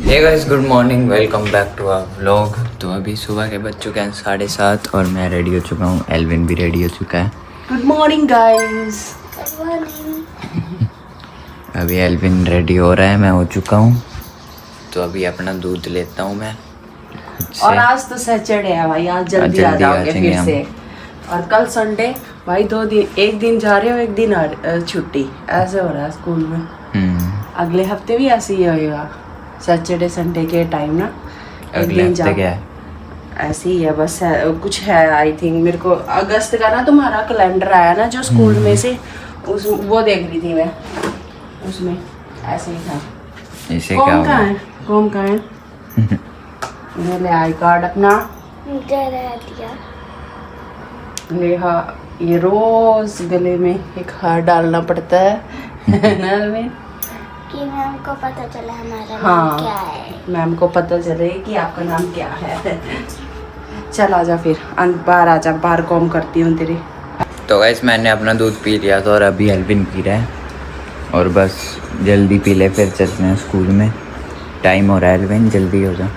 Hey guys, good morning, welcome back to our vlog. तो अभी सुबह के बज चुके हैं 7:30 और मैं रेडी हो चुका हूँ। एल्विन भी रेडी हो चुका है। Good morning guys. Good morning. अभी एल्विन रेडी हो रहा है, मैं हो चुका हूँ। तो अभी अपना दूध लेता हूँ मैं। और आज तो सैटरडे है भाई, आज जल्दी आ जाओगे फिर से। और कल संडे भाई, 2 दिन, एक दिन जा रहे हो, एक दिन छुट्टी, ऐसे हो रहा है स्कूल में। अगले हफ्ते भी ऐसे ही होएगा, सैटरडे संडे के टाइम ना। अगले हफ्ते क्या है? ऐसे ही है बस, कुछ है आई थिंक। मेरे को अगस्त का ना तुम्हारा कैलेंडर आया ना जो स्कूल में से, उस वो देख रही थी मैं, उसमें ऐसे ही था। इसे क्या कौन का है? कौन का है? ये ले आई कार्ड अपना ले। हाँ, ये रोज गले में एक हार डालना पड़ता है ना में, कि मैम को पता चला हमारा हाँ, नाम क्या है। मैम को पता चले कि आपका नाम क्या है। चल आजा फिर, बाहर आजा, बाहर कॉम करती हूँ तेरी। तो गाइस, मैंने अपना दूध पी लिया था और अभी एल्विन पी रहा है। और बस जल्दी पी ले, फिर चलते हैं स्कूल में। टाइम हो रहा है एल्विन, जल्दी हो जा,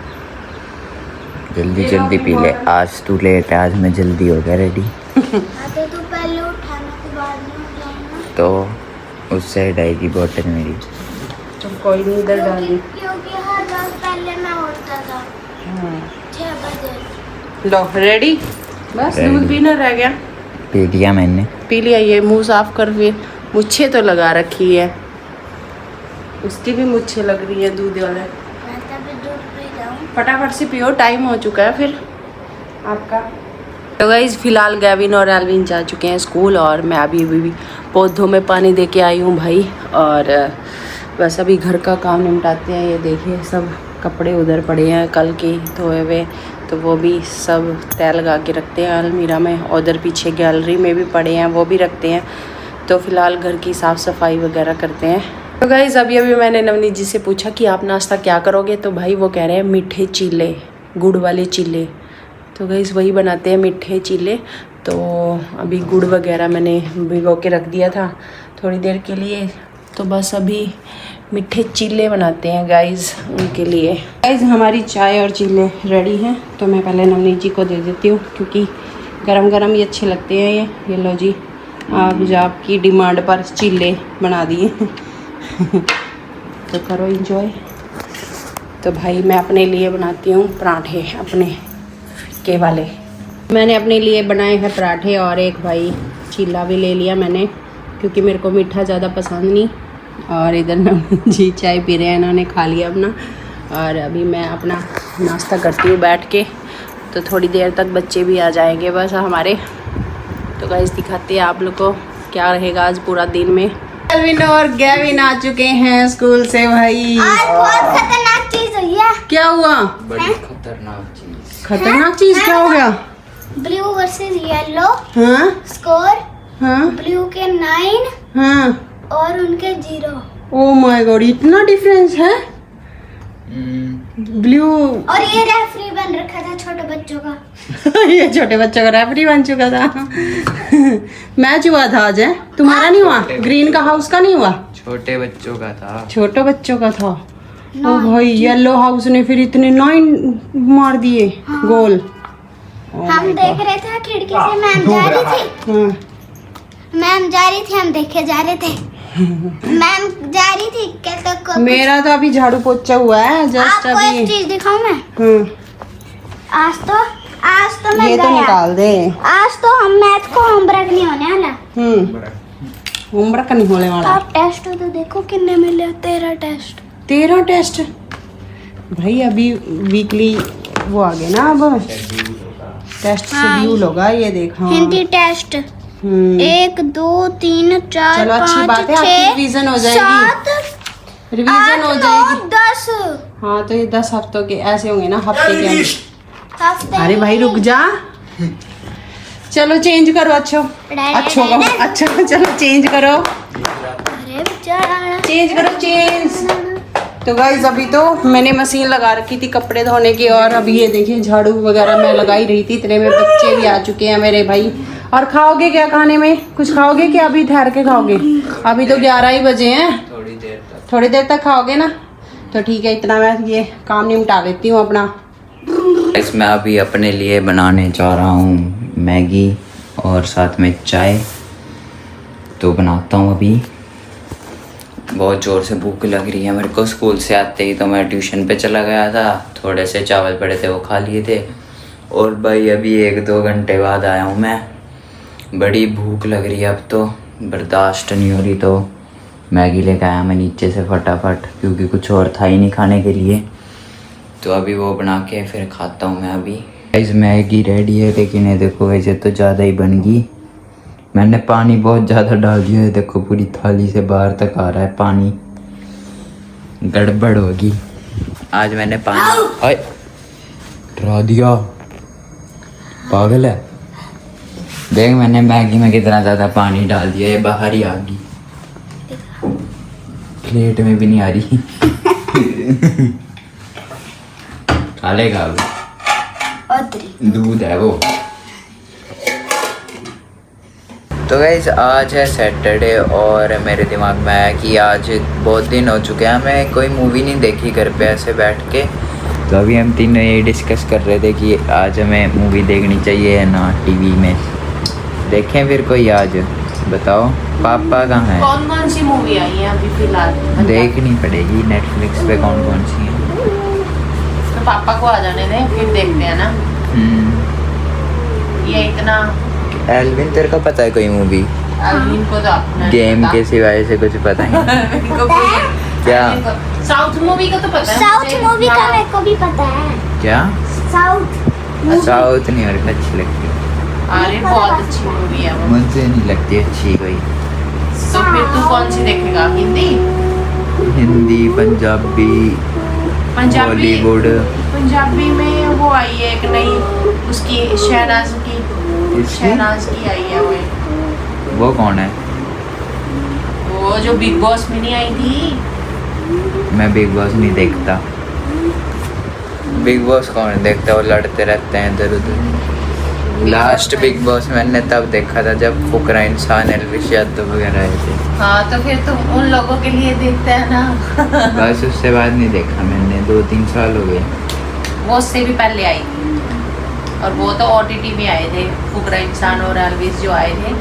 जल्दी जल्दी पी ले। आज तू लेट है, आज मैं जल्दी हो गया रेडी। तो तू पहले उठाना तो बाद में उठाना। तो उससे हटाएगी बोतल मेरी। तो कोई नहीं, इधर डाली। क्योंकि हर रोज पहले मैं उठता था 6 बजे। लो रेडी, बस Ready। दूध पीना रह गया। पी लिया मैंने। पी लिया। ये मुंह साफ कर, फिर मुच्छे तो लगा रखी है, उसकी भी मुच्छे लग रही है दूध वाले। मैं तभी दूध पी जाऊँ। फटाफट से पियो, टाइम हो चुका है फिर आपका। तो गाइस, फिलहाल गैविन और एल्विन जा चुके हैं स्कूल और मैं अभी पौधों में पानी दे के आई हूँ भाई। और बस अभी घर का काम निपटाते हैं। ये देखिए, सब कपड़े उधर पड़े हैं कल के धोए हुए, तो वो भी सब तय लगा के रखते हैं अलमीरा में। उधर पीछे गैलरी में भी पड़े हैं, वो भी रखते हैं। तो फिलहाल घर की साफ़ सफाई वगैरह करते हैं। तो गाइस, अभी मैंने नवनीत जी से पूछा कि आप नाश्ता क्या करोगे, तो भाई वो कह रहे हैं मीठे चीले, गुड़ वाले चीले। तो गाइस वही बनाते हैं, मीठे चीले। तो अभी गुड़ वगैरह मैंने भिगो के रख दिया था थोड़ी देर के लिए, तो बस अभी मीठे चीले बनाते हैं गाइस उनके लिए। गाइस, हमारी चाय और चीले रेडी हैं, तो मैं पहले नवनीत जी को दे देती हूँ क्योंकि गरम गरम ही अच्छे लगते हैं ये लो जी, आप आपकी डिमांड पर चीले बना दिए। तो करो एंजॉय। तो भाई मैं अपने लिए बनाती हूँ पराठे, अपने के वाले। मैंने अपने लिए बनाए हैं पराठे और एक भाई चीला भी ले लिया मैंने, क्योंकि मेरे को मीठा ज़्यादा पसंद नहीं। और इधर नवनीत जी चाय पी रहे हैं, इन्होंने खा लिया अपना। और अभी मैं अपना नाश्ता करती हूँ बैठ के, तो थोड़ी देर तक बच्चे भी आ जाएंगे बस हमारे। तो गाइस, दिखाते हैं आप लोग को क्या रहेगा आज पूरा दिन में। एल्विन और गैविन आ चुके हैं स्कूल से भाई। आज बहुत खतरनाक चीज हुई है। क्या हुआ? बड़ी खतरनाक चीज। खतरनाक चीज क्या हो गया? Blue versus yellow. हाँ स्कोर हाँ ब्लू के 9 हाँ। और उनके 0। ओ माय गॉड, इतना डिफरेंस है। ब्लू। और ये रेफरी बन रखा था छोटे बच्चों का। ये छोटे बच्चों का रेफरी बन चुका था। मैच हुआ था आज, है तुम्हारा नहीं हुआ? ग्रीन का हाउस का नहीं हुआ? छोटे बच्चों का था। छोटे बच्चों का था। ओ भाई, येलो हाउस ने फिर इतने 9 मार दिए गोल। हम देख रहे थे खिड़की से, मैम जा रही थी। हाँ। मैम जा रही थी, हम देखे जा रहे थे। मैम जा रही थी कहते को मेरा तो अभी झाड़ू पोछा हुआ है जस्ट आपको अभी। एक चीज दिखाऊं मैं। आज तो मैं ये तो गया। निकाल दे। आज तो हम मैथ को होमवर्क नहीं होने वाला। होमवर्क नहीं होने वाला। आप टेस्ट तो देखो कितने मिले। 13 टेस्ट। 13 टेस्ट भाई, अभी वीकली वो आ गए ना, अब टेस्ट शेड्यूल होगा ये देखा। हिंदी टेस्ट 1 2 3 4 चलो, अच्छी 5 बात है, आपकी 6 रिवीजन हो जाएगी। 7 रिवीजन हो 8 जाएगी। 9 10 हाँ, तो ये 10 हफ्तों के ऐसे होंगे ना, हफ्ते के अंदर। हफ्ते। अरे भाई रुक जा, चलो चेंज करो। अच्छा चलो चेंज करो, अरे बेचारा। चेंज करो, चेंज। तो गाइस, अभी तो मैंने मशीन लगा रखी थी कपड़े धोने की, और अभी ये देखिए झाड़ू वगैरह मैं लगाई रही थी, इतने में बच्चे भी आ चुके हैं मेरे भाई। और खाओगे क्या खाने में? कुछ खाओगे क्या? अभी ठहर के खाओगे? अभी तो 11 ही बजे हैं, थोड़ी देर तक खाओगे ना? तो ठीक है, इतना मैं ये काम निपटा लेती हूँ अपना। मैं अभी अपने लिए बनाने जा रहा हूँ मैगी और साथ में चाय। तो बनाता हूँ अभी। बहुत ज़ोर से भूख लग रही है मेरे को। स्कूल से आते ही तो मैं ट्यूशन पे चला गया था, थोड़े से चावल पड़े थे वो खा लिए थे। और भाई अभी 1-2 घंटे बाद आया हूँ मैं। बड़ी भूख लग रही है अब तो, बर्दाश्त नहीं हो रही। तो मैगी लेकर आया मैं नीचे से फटाफट, क्योंकि कुछ और था ही नहीं खाने के लिए। तो अभी वो बना के फिर खाता हूँ मैं अभी। गाइस मैगी रेडी है, लेकिन ये देखो वैसे तो ज़्यादा ही बन गई। मैंने पानी बहुत ज़्यादा डाल दिया है, देखो पूरी थाली से बाहर तक आ रहा है पानी। गड़बड़ होगी आज। मैंने पानी डरा दिया, पागल है। देख मैंने मैगी में कितना ज़्यादा पानी डाल दिया, ये बाहर ही आ गई, प्लेट में भी नहीं आ रही। खा लेगा दूध है वो। तो गाइस आज है सैटरडे और मेरे दिमाग में आया कि आज बहुत दिन हो चुके हैं मैं कोई मूवी नहीं देखी घर पे ऐसे बैठ के। तो अभी हम तीनों ये डिस्कस कर रहे थे कि आज हमें मूवी देखनी चाहिए है ना टीवी में। देखें फिर कोई आज, बताओ पापा कहाँ है? कौन कौन सी मूवी आई है अभी फिलहाल? देखनी पड़ेगी नेटफ्लिक्स पे कौन कौन सी है। तो पापा को आ जाने दें, फिर देखते हैं ना। ये इतना एल्विन तेरे को पता है कोई मूवी? एल्विन को तो अपना गेम के सिवाय से कुछ पता ही नहीं। इनको कोई क्या? साउथ मूवी का तो पता है। साउथ मूवी का मेरे को भी पता है। क्या? साउथ साउथ नहीं, और अच्छी लगती है। अरे बहुत अच्छी मूवी है वो। मुझे नहीं लगती अच्छी कोई। तो फिर तू कौन सी देखेगा? हिंदी, हिंदी, पंजाबी, बॉलीवुड। पंजाबी में वो आई है एक नई, उसकी शहनाज की आई है वो कौन है? वो जो बिग बॉस में नहीं आई थी। मैं बिग बॉस नहीं देखता। बिग बॉस कौन देखता? वो लड़ते रहते हैं इधर उधर। लास्ट बिग बॉस मैंने तब देखा था जब फुकरा इंसान एल्विश यादव वगैरह आए थे। हाँ तो फिर तुम उन लोगों के लिए देखते हैं ना। बस उससे बाद नहीं देखा मैंने, 2-3 साल हो गए। वो उससे भी पहले आई थी और वो तो OTT में आए थे। फुकरा इंसान और एल्विश जो आए थे।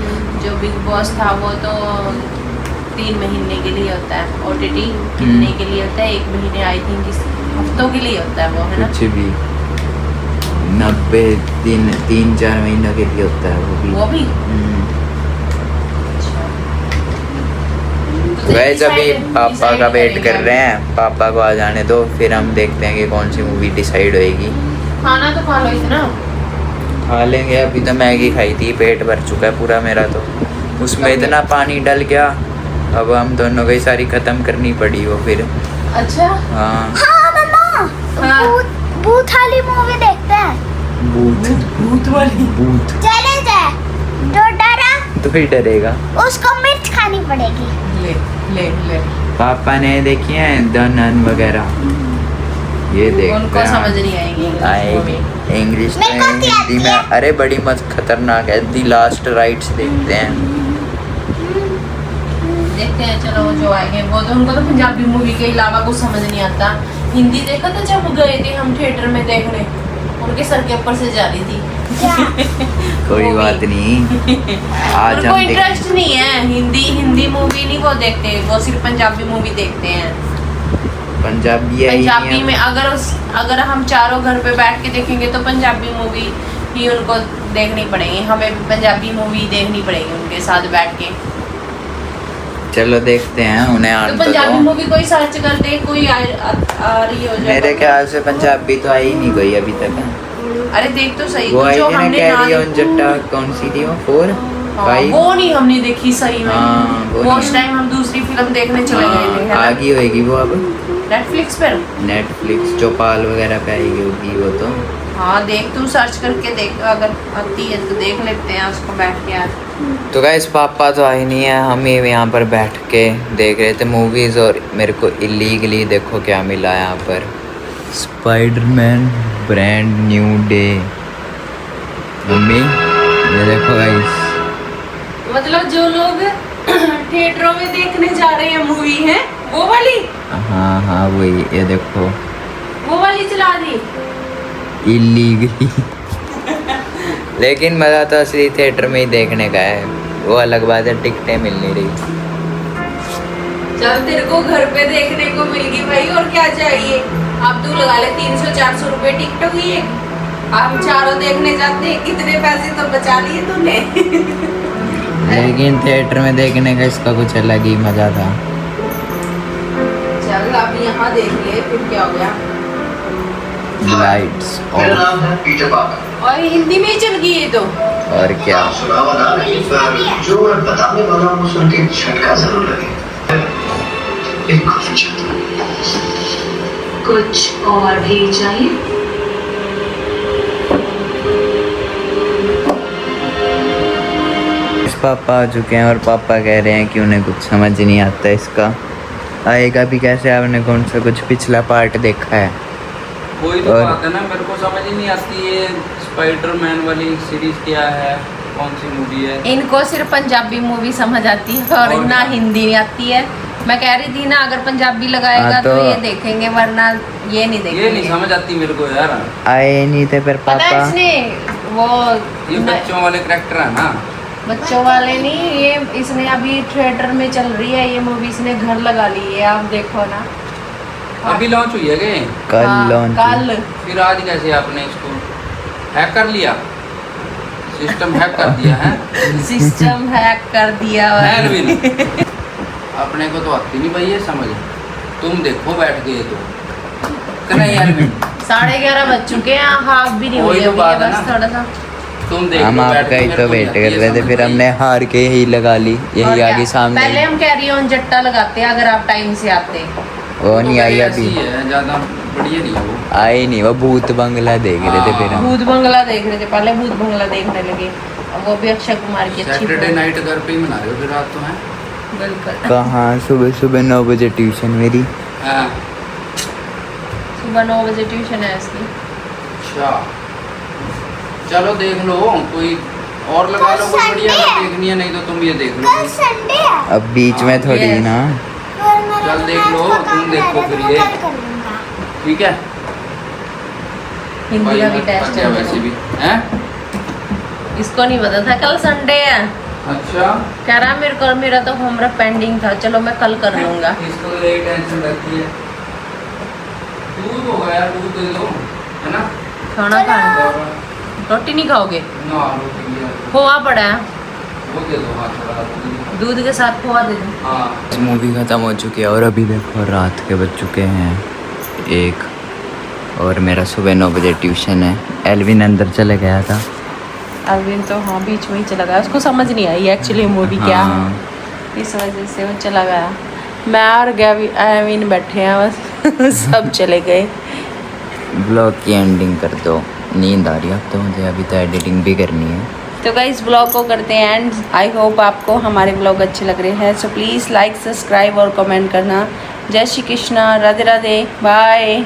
जो बिग बॉस था वो तो 3 महीने के लिए होता है। OTT कितने के लिए होता है? 1 महीने, आई थिंक हफ्तों के लिए होता है वो, है ना? कुछ भी 90 दिन 3-4 महीनों के लिए होता है वो भी। वैसे अभी पापा का वेट कर रहे हैं, पापा को आ जाने दो फिर हम देखते हैं कि कौन सी मूवी डिसाइड होएगी। खाना तो खा लो इतना। खा लेंगे, अभी तो मैगी खाई थी, पेट भर चुका है पूरा मेरा तो। उसमें इतना पानी डल गया, अब हम दोनों को ही सारी खत्म करनी पड़ी वो फिर। अच्छा हाँ मम्मा, भूत वाली मूवी देखते हैं। भूत वाली? भूत चले जाए, जो डरा तो ही डरेगा। उसको मिर्च खानी पड़ेगी। ले ले ले। पापा ने देखी है द नन वगैरह, ये देखते उनको हैं। समझ नहीं आएगी इंग्लिश तो मेरे को आती हिंदी में। है। अरे बड़ी मस्त खतरनाक है। दी लास्ट राइट्स देखते हैं। देखते हैं, चलो जो आएंगे वो तो। उनको तो पंजाबी मूवी के अलावा कुछ समझ नहीं आता। हिंदी देखा था जब गए थे हम थिएटर में देखने, उनके सर के ऊपर से जा रही थी। कोई बात नहीं, आज उनको हम इंटरेस्ट नहीं है। हिंदी मूवी नहीं वो देखते, वो सिर्फ पंजाबी मूवी देखते हैं। पंजाबी है ही नहीं पंजाबी है। में अगर हम चारों घर पे बैठ के देखेंगे तो पंजाबी मूवी ही उनको देखनी पड़ेगी। हमें भी पंजाबी मूवी देखनी पड़ेगी उनके साथ बैठ के। चलो देखते हैं, उन्हें आने तो तो पंजाबी दो। मूवी कोई सर्च करते, कोई आ रही हो जाए। मेरे ख्याल से पंजाबी तो आई नहीं कोई अभी तक। अरे देख तो सही, वो आई जो थी ना, हमने कैरी ऑन जट्टा, कौन सी थी वो? 4, 5? वो नहीं हमने देखी सही में। हाँ, वो वो नहीं। उस टाइम हम दूसरी फिल्म देखने चले गए थे, है आ ना? गई होएगी वो अब नेटफ्लिक्स पर। नेटफ्लिक्स चौपाल वगैरह पे आई होगी वो तो। हाँ देख, तू सर्च करके देख, अगर आती है तो देख लेते हैं उसको बैठ के यार। तो गाइस पापा तो आए नहीं है, हम ये यहाँ पर बैठ के देख रहे थे मूवीज़। और मेरे को इलीगली देखो क्या मिला यहाँ पर, Spiderman brand new day. Mummy ये देखो गाइस, मतलब जो लोग थिएटरों में देखने जा रहे हैं मूवी है वो वाली। हाँ हाँ वही, ये देखो वो वाली चला दी इलीगली। लेकिन मज़ा तो असली थिएटर में ही देखने का है, वो अलग बात है, टिकटें मिल नहीं रही। चल तेरे को घर पे देखने को मिल गई भाई, और क्या चाहिए। अब तू लगा ले 300-400 रुपए टिकट हुई है, हम चारों देखने जाते हैं, कितने पैसे तो बचा लिए तूने। लेकिन थिएटर में देखने का इसका कुछ अलग ही मज़ा था। चल अब यहाँ देख ले फिर क्या हो गया। लाइट्स और हिंदी में ही चल गई है तो। और क्या, जो मैं बताने वाला हूँ सुन के झटका जरूर लगे। एक कॉफी चाहता हूँ। कुछ और भी चाहिए? पापा आ चुके हैं और पापा कह रहे हैं कि उन्हें कुछ समझ नहीं आता इसका, आएगा भी कैसे। आपने कौन सा कुछ पिछला पार्ट देखा है? वही तो और- बात है ना, मेरे को समझ ही नहीं आती है स्पाइडरमैन वाली सीरीज क्या है, कौन सी मूवी है। इनको सिर्फ पंजाबी मूवी समझ आती है और और ना क्या? हिंदी आती है। मैं कह रही थी ना अगर पंजाबी लगाएगा हाँ, तो तो- ये देखेंगे, वरना ये नहीं देखेंगे। ये नहीं समझ आती मेरे को यार। आए नहीं थे फिर पता है पापा। इसने वो ये बच्चों वाले करेक्टर है ना। बच्चों वाले नहीं, ये इसने अभी थिएटर में चल रही है ये मूवी, इसने घर लगा ली है, आप देखो ना। अभी लॉन्च हुई है क्या? कल हाँ, लॉन्च कल फिर आज कैसे आपने इसको हैक कर लिया, सिस्टम हैक कर दिया है? सिस्टम हैक कर दिया हुआ है। एलविन अपने को तो आती नहीं भाई ये समझ, तुम देखो बैठ के ये तो इतना ही एलविन। 11:30 बज चुके हैं, हाफ भी नहीं वही हुई तो अभी, बात है बस ना। थोड़ा सा। तुम देखो हम बैठ आपका के, ही मेरे तो को वेट नहीं कर आती रहे ये थे, समझ फिर भाई। हमने हार के ही लगा ली, और यही क्या? आगे सामने पहले ही। हम कैरी ऑन जट्टा लगाते हैं अगर आप टाइम से आते। वो तो नहीं आई पहले ऐसी अभी, है, ज्यादा बढ़िया नहीं है वो। आई नहीं, वो भूत बंगला देख रहे थे फिर हम। भूत बंगला देख रहे थे, पहले भूत बंगला देखने लगे, अब वो भी अक्षय कुमार की अच्छी सैटरडे फिल्म। नाइट घर पे ही मना रहे हो फिर रात तो है। बिल्कुल। कहाँ, सुबह सुबह 9 बजे ट्यूशन मेरी। हाँ, सुबह 9 बजे ट्यूशन है इसकी। अच्छा चलो देख लो कोई और लगा लो, कोई बढ़िया अगर देखनी है, नहीं तो तुम ये देख लो कल संडे है। अब बीच में थोड़ी Yes. ना। और मेरा चल देख तो लो, मैथ का तुम काम देखो है, फिर तो मैं ये। कल कर लूंगा। ठीक है। हिंदी भाई का भी मैं टेस्ट थक गया वैसे भी हैं। इसको नहीं पता था कल संडे है, अच्छा कह रहा मेरा तो होमवर्क पेंडिंग था, चलो मैं कल कर लूंगा। इसको तो यही टेंशन रहती है। दूध होगा यार, दूध दे दो है ना। खाना खाना, रोटी नहीं खाओगे? ना रोटी यार, खोआ पड़ा है, वो दे दो। हाँ थोड़ा दूध। दूध के साथ खोआ दे दो। हाँ मूवी ख़त्म हो चुकी है और अभी देखो रात के बज चुके हैं 1 और मेरा सुबह 9 बजे ट्यूशन है। एल्विन अंदर चले गया था। अरविंद तो हाँ बीच में ही चला गया, उसको समझ नहीं आई एक्चुअली मूवी क्या है, हाँ। इस वजह से वो चला गया। मैं और एविन बैठे हैं बस। सब चले गए। ब्लॉग की एंडिंग कर दो, नींद आ रही है अब तो मुझे, अभी तो एडिटिंग भी करनी है। तो गाइस ब्लॉग को करते हैं एंड। आई होप आपको हमारे ब्लॉग अच्छे लग रहे हैं, सो प्लीज़ लाइक सब्सक्राइब और कमेंट करना। जय श्री कृष्णा, राधे राधे, बाय।